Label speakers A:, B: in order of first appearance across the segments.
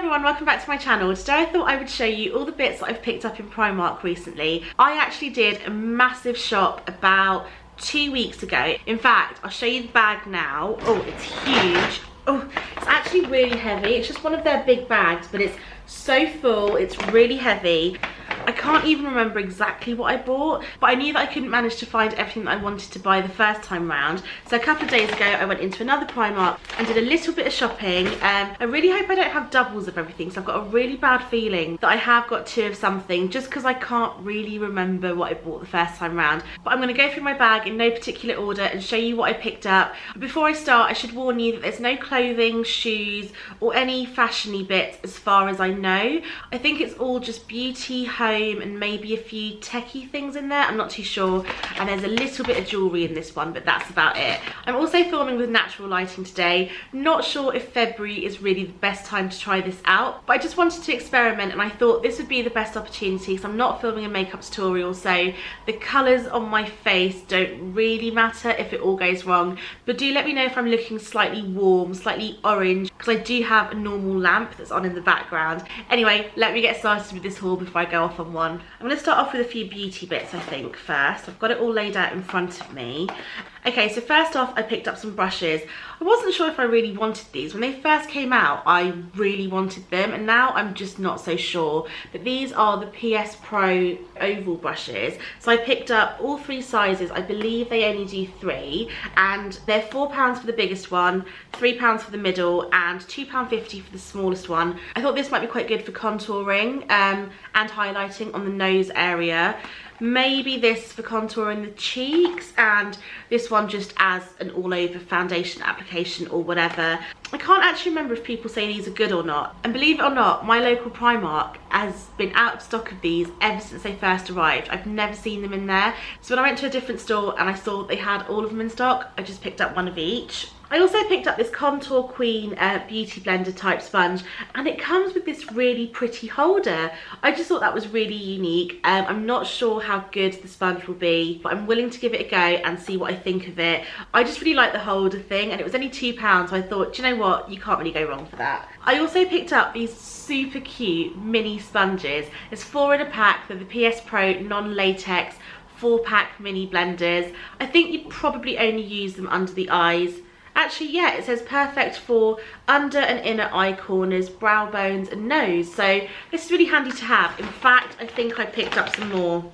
A: everyone, welcome back to my channel. Today I thought I would show you all the bits that I've picked up in Primark recently. I actually did a massive shop about 2 weeks ago. In fact, I'll show you the bag now. Oh, it's huge. Oh, it's actually really heavy. It's just one of their big bags, but it's so full, it's really heavy. I can't even remember exactly what I bought, but I knew that I couldn't manage to find everything that I wanted to buy the first time round. So a couple of days ago, I went into another Primark and did a little bit of shopping. I really hope I don't have doubles of everything, so I've got a really bad feeling that I have got 2 of something, just because I can't really remember what I bought the first time round. But I'm going to go through my bag in no particular order and show you what I picked up. But before I start, I should warn you that there's no clothing, shoes, or any fashion-y bits as far as I know. I think it's all just beauty, home, and maybe a few techie things in there. I'm not too sure. And there's a little bit of jewellery in this one, but that's about it. I'm also filming with natural lighting today. Not sure if February is really the best time to try this out, but I just wanted to experiment and I thought this would be the best opportunity because I'm not filming a makeup tutorial, so the colours on my face don't really matter if it all goes wrong. But do let me know if I'm looking slightly warm, slightly orange, because I do have a normal lamp that's on in the background. Anyway, let me get started with this haul before I go off on one. I'm going to start off with a few beauty bits, I think, first. I've got it all laid out in front of me. Okay, so first off, I picked up some brushes. I wasn't sure if I really wanted these. When they first came out, I really wanted them, and now I'm just not so sure. But these are the PS Pro oval brushes. So I picked up all 3 sizes. I believe they only do 3, and they're £4 for the biggest one, £3 for the middle, and £2.50 for the smallest one. I thought this might be quite good for contouring and highlighting on the nose area. Maybe this for contouring the cheeks, and this one just as an all-over foundation application or whatever. I can't actually remember if people say these are good or not, and believe it or not, my local Primark has been out of stock of these ever since they first arrived. I've never seen them in there, so when I went to a different store and I saw they had all of them in stock, I just picked up one of each. I also picked up this Contour Queen beauty blender type sponge, and it comes with this really pretty holder. I just thought that was really unique. I'm not sure how good the sponge will be, but I'm willing to give it a go and see what I think of it. I just really like the holder thing, and it was only £2, so I thought, do you know what, you can't really go wrong for that. I also picked up these super cute mini sponges. There's 4 in a pack. They're the PS Pro non-latex 4-pack mini blenders. I think you probably only use them under the eyes. Actually, yeah, it says perfect for under and inner eye corners, brow bones and nose. So this is really handy to have. In fact, I think I picked up some more.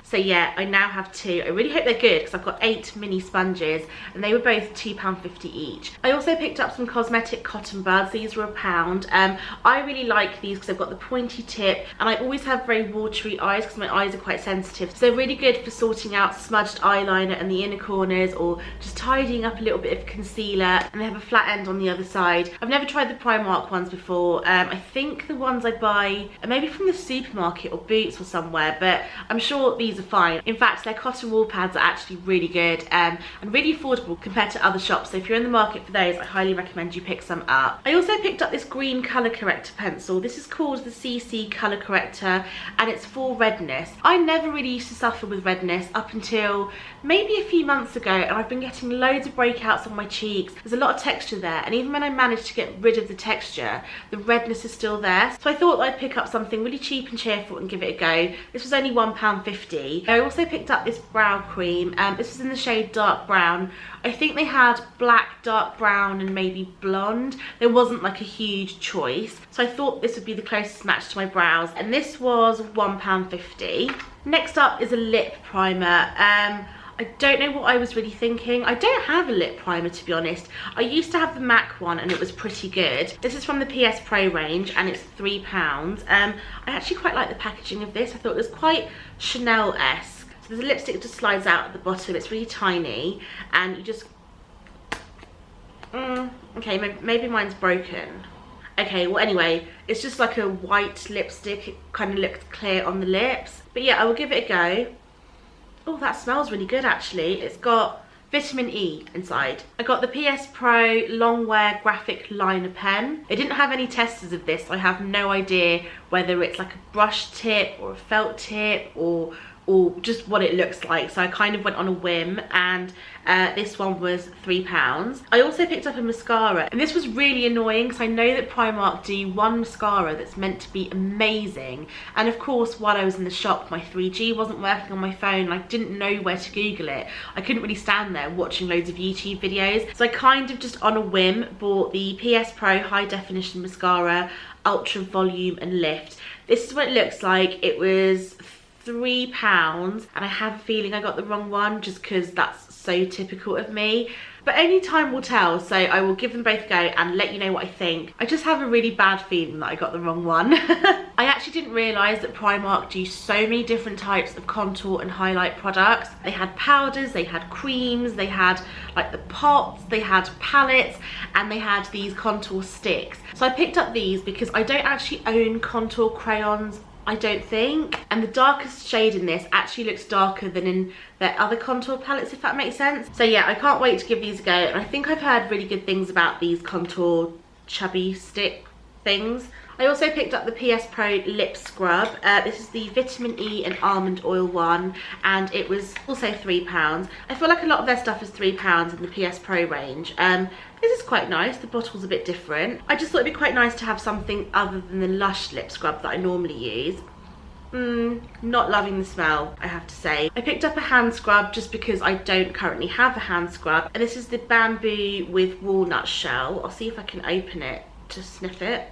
A: So yeah, I now have 2. I really hope they're good because I've got 8 mini sponges and they were both £2.50 each. I also picked up some cosmetic cotton buds. These were £1. I really like these because they've got the pointy tip, and I always have very watery eyes because my eyes are quite sensitive. So they're really good for sorting out smudged eyeliner and the inner corners, or just tidying up a little bit of concealer, and they have a flat end on the other side. I've never tried the Primark ones before. I think the ones I buy are maybe from the supermarket or Boots or somewhere, but I'm sure these are fine. In fact, their cotton wool pads are actually really good and really affordable compared to other shops. So if you're in the market for those, I highly recommend you pick some up. I also picked up this green colour corrector pencil. This is called the CC colour corrector, and it's for redness. I never really used to suffer with redness up until maybe a few months ago, and I've been getting loads of breakouts on my cheeks. There's a lot of texture there, and even when I managed to get rid of the texture, the redness is still there. So I thought I'd pick up something really cheap and cheerful and give it a go. This was only £1.50. I also picked up this brow cream. This was in the shade dark brown. I think they had black, dark brown and maybe blonde. There wasn't like a huge choice, so I thought this would be the closest match to my brows, and this was £1.50. Next up is a lip primer. I don't know what I was really thinking. I don't have a lip primer, to be honest. I used to have the MAC one and it was pretty good. This is from the PS Pro range and it's £3. I actually quite like the packaging of this. I thought it was quite Chanel-esque. So there's a lipstick that just slides out at the bottom. It's really tiny, and you just... okay, maybe mine's broken. Okay, well anyway, it's just like a white lipstick. It kind of looks clear on the lips. But yeah, I will give it a go. Oh, that smells really good actually. It's got vitamin E inside. I got the PS Pro Longwear graphic liner pen. It didn't have any testers of this, so I have no idea whether it's like a brush tip or a felt tip or or just what it looks like. So I kind of went on a whim, and this one was £3. I also picked up a mascara, and this was really annoying because I know that Primark do one mascara that's meant to be amazing, and of course while I was in the shop my 3G wasn't working on my phone and I didn't know where to Google it. I couldn't really stand there watching loads of YouTube videos, so I kind of just on a whim bought the PS Pro High Definition Mascara Ultra Volume and Lift. This is what it looks like. It was £3, and I have a feeling I got the wrong one just because that's so typical of me, but only time will tell, so I will give them both a go and let you know what I think. I just have a really bad feeling that I got the wrong one. I actually didn't realise that Primark do so many different types of contour and highlight products. They had powders, they had creams, they had like the pots, they had palettes, and they had these contour sticks. So I picked up these because I don't actually own contour crayons, I don't think, and the darkest shade in this actually looks darker than in their other contour palettes, if that makes sense. So yeah, I can't wait to give these a go, and I think I've heard really good things about these contour chubby stick things. I also picked up the PS Pro lip scrub. This is the vitamin E and almond oil one, and it was also £3. I feel like a lot of their stuff is £3 in the PS Pro range. This is quite nice. The bottle's a bit different. I just thought it'd be quite nice to have something other than the Lush lip scrub that I normally use. Not loving the smell, I have to say. I picked up a hand scrub just because I don't currently have a hand scrub, and this is the bamboo with walnut shell. I'll see if I can open it to sniff it.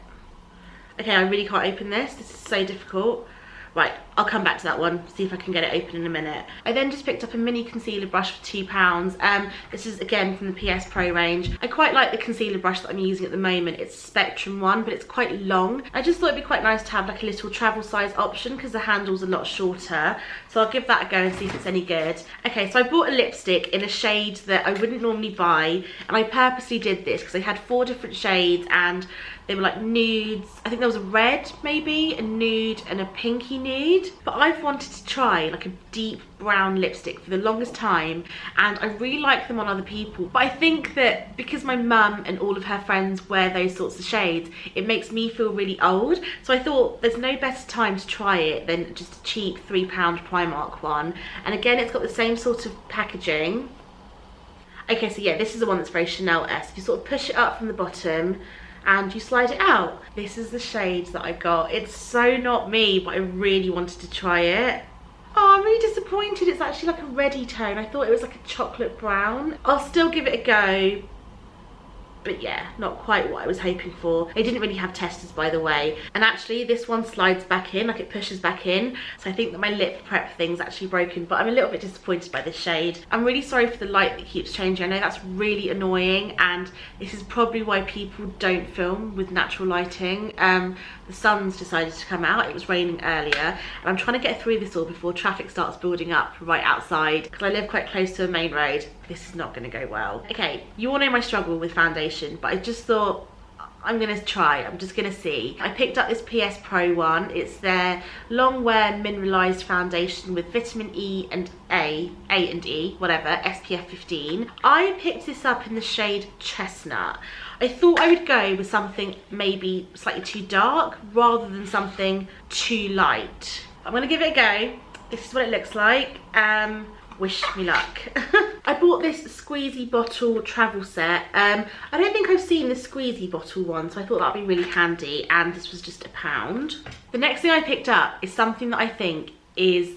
A: Okay, I really can't open this. This is so difficult. Right, I'll come back to that one, see if I can get it open in a minute. I then just picked up a mini concealer brush for £2. This is again from the PS Pro range. I quite like the concealer brush that I'm using at the moment. It's a Spectrum one, but it's quite long. I just thought it'd be quite nice to have like a little travel size option because the handle's a lot shorter. So I'll give that a go and see if it's any good. Okay, so I bought a lipstick in a shade that I wouldn't normally buy, and I purposely did this because they had 4 different shades and they were like nudes. I think there was a red maybe, a nude and a pinky nude. But I've wanted to try like a deep brown lipstick for the longest time, and I really like them on other people. But I think that because my mum and all of her friends wear those sorts of shades, it makes me feel really old. So I thought there's no better time to try it than just a cheap £3 Primark one. And again, it's got the same sort of packaging. Okay, so yeah, this is the one that's very Chanel-esque. You sort of push it up from the bottom and you slide it out. This is the shade that I got. It's so not me, but I really wanted to try it. Oh, I'm really disappointed. It's actually like a reddy tone. I thought it was like a chocolate brown. I'll still give it a go. But yeah, not quite what I was hoping for. They didn't really have testers, by the way. And actually this one slides back in, like it pushes back in. So I think that my lip prep thing's actually broken, but I'm a little bit disappointed by this shade. I'm really sorry for the light that keeps changing. I know that's really annoying, and this is probably why people don't film with natural lighting. The sun's decided to come out. It was raining earlier, and I'm trying to get through this all before traffic starts building up right outside, because I live quite close to a main road. This is not going to go well. Okay, you all know my struggle with foundation, but I just thought I'm gonna try. I'm just gonna see. I picked up this PS Pro one. It's their long wear mineralized foundation with vitamin E and A and E, whatever, SPF 15. I picked this up in the shade Chestnut. I thought I would go with something maybe slightly too dark rather than something too light. I'm gonna give it a go. This is what it looks like. Wish me luck. I bought this squeezy bottle travel set. I don't think I've seen the squeezy bottle one, so I thought that'd be really handy, and this was just £1. The next thing I picked up is something that I think is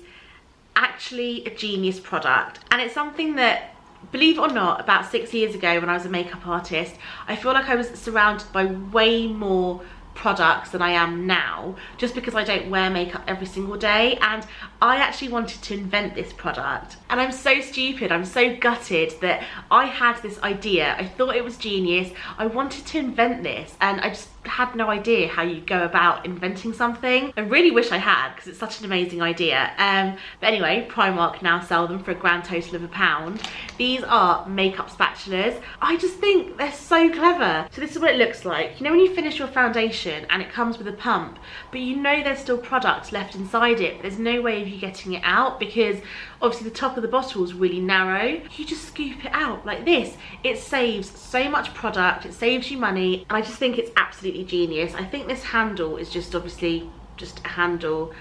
A: actually a genius product, and it's something that, believe it or not, about 6 years ago when I was a makeup artist, I feel like I was surrounded by way more products than I am now, just because I don't wear makeup every single day. And I actually wanted to invent this product, and I'm so stupid, I'm so gutted that I had this idea. I thought it was genius. I wanted to invent this, and I just had no idea how you go about inventing something. I really wish I had, because it's such an amazing idea. But anyway, Primark now sell them for a grand total of £1. These are makeup spatulas. I just think they're so clever. So this is what it looks like. You know when you finish your foundation and it comes with a pump, but you know there's still product left inside it, but there's no way of you getting it out because obviously the top of the bottle is really narrow. You just scoop it out like this. It saves so much product, it saves you money, and I just think it's absolutely genius. I think this handle is just obviously just a handle.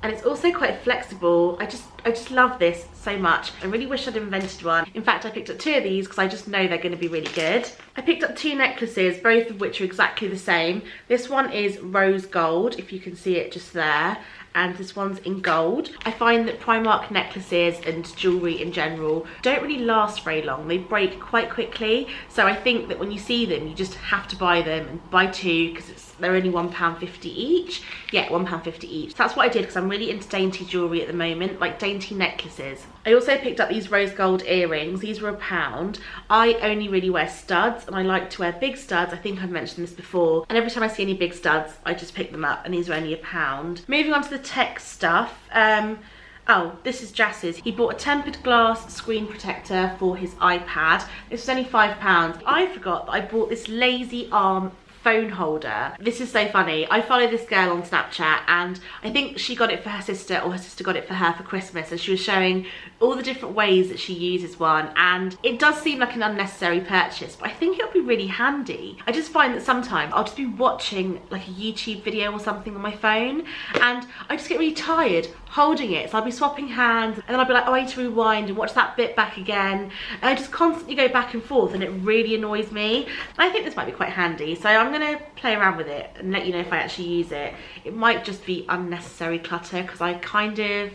A: and it's also quite flexible. I just love this so much. I really wish I'd invented one. In fact, I picked up 2 of these because I just know they're going to be really good. I picked up 2 necklaces, both of which are exactly the same. This one is rose gold, if you can see it just there, and this one's in gold. I find that Primark necklaces and jewellery in general don't really last very long. They break quite quickly, so I think that when you see them, you just have to buy them and buy 2 because they're only £1.50 each. Yeah, £1.50 each. So that's what I did because I'm really into dainty jewellery at the moment, like dainty necklaces. I also picked up these rose gold earrings. These were £1. I only really wear studs and I like to wear big studs. I think I've mentioned this before. And every time I see any big studs, I just pick them up, and these are only £1. Moving on to the tech stuff. Oh, this is JASS's. He bought a tempered glass screen protector for his iPad. This was only £5. I forgot that I bought this lazy arm phone holder. This is so funny. I follow this girl on Snapchat, and I think she got it for her sister, or her sister got it for her for Christmas, and she was showing all the different ways that she uses one, and it does seem like an unnecessary purchase, but I think it'll be really handy. I just find that sometimes I'll just be watching like a YouTube video or something on my phone, and I just get really tired holding it, so I'll be swapping hands, and then I'll be like, oh, I need to rewind and watch that bit back again, and I just constantly go back and forth, and it really annoys me. I think this might be quite handy, so I'm gonna play around with it and let you know if I actually use it. It might just be unnecessary clutter because I kind of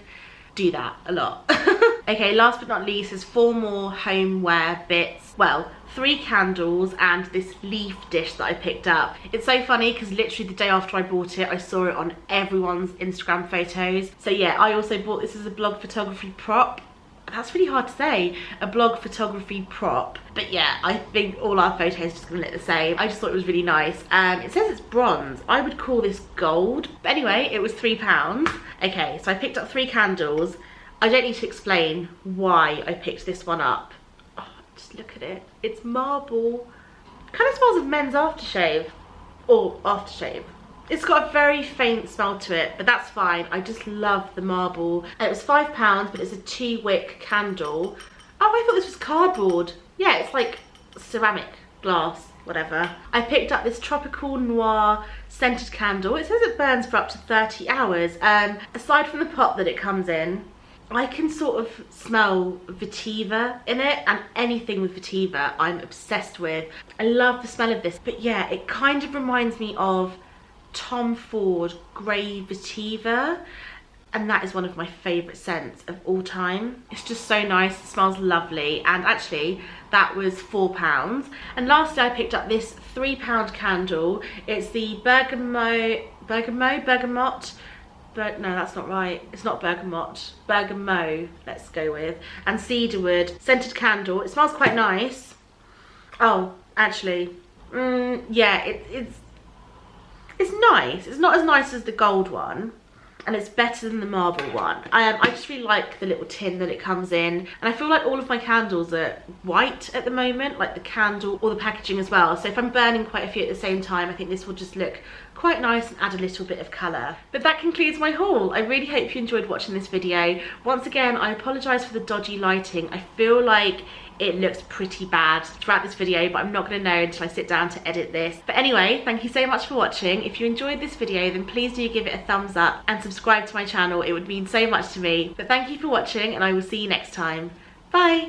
A: do that a lot. Okay, last but not least is 4 more homeware bits. Well, 3 candles and this leaf dish that I picked up. It's so funny because literally the day after I bought it, I saw it on everyone's Instagram photos. So yeah, I also bought this as a blog photography prop. That's really hard to say, a blog photography prop. But yeah, I think all our photos are just gonna look the same. I just thought it was really nice. It says it's bronze. I would call this gold. But anyway, it was £3. Okay, so I picked up 3 candles. I don't need to explain why I picked this one up. Oh, just look at it. It's marble. Kind of smells of men's aftershave. Or aftershave. It's got a very faint smell to it, but that's fine. I just love the marble. And it was £5, but it's a 2-wick candle. Oh, I thought this was cardboard. Yeah, it's like ceramic, glass, whatever. I picked up this Tropical Noir scented candle. It says it burns for up to 30 hours. Aside from the pot that it comes in, I can sort of smell Vetiver in it, and anything with Vetiver I'm obsessed with. I love the smell of this, but yeah, it kind of reminds me of Tom Ford Grey Vetiver, and that is one of my favourite scents of all time. It's just so nice, it smells lovely, and actually that was £4. And lastly, I picked up this £3 candle. It's the Bergamot, but no, that's not right. It's not bergamot. Bergamot, let's go with. And cedarwood scented candle. It smells quite nice. Oh, actually, yeah, it's nice. It's not as nice as the gold one, and it's better than the marble one. I just really like the little tin that it comes in, and I feel like all of my candles are white at the moment, like the candle or the packaging as well. So if I'm burning quite a few at the same time, I think this will just look quite nice and add a little bit of colour. But that concludes my haul. I really hope you enjoyed watching this video. Once again, I apologise for the dodgy lighting. I feel like it looks pretty bad throughout this video, but I'm not going to know until I sit down to edit this. But anyway, thank you so much for watching. If you enjoyed this video, then please do give it a thumbs up and subscribe to my channel. It would mean so much to me. But thank you for watching, and I will see you next time. Bye!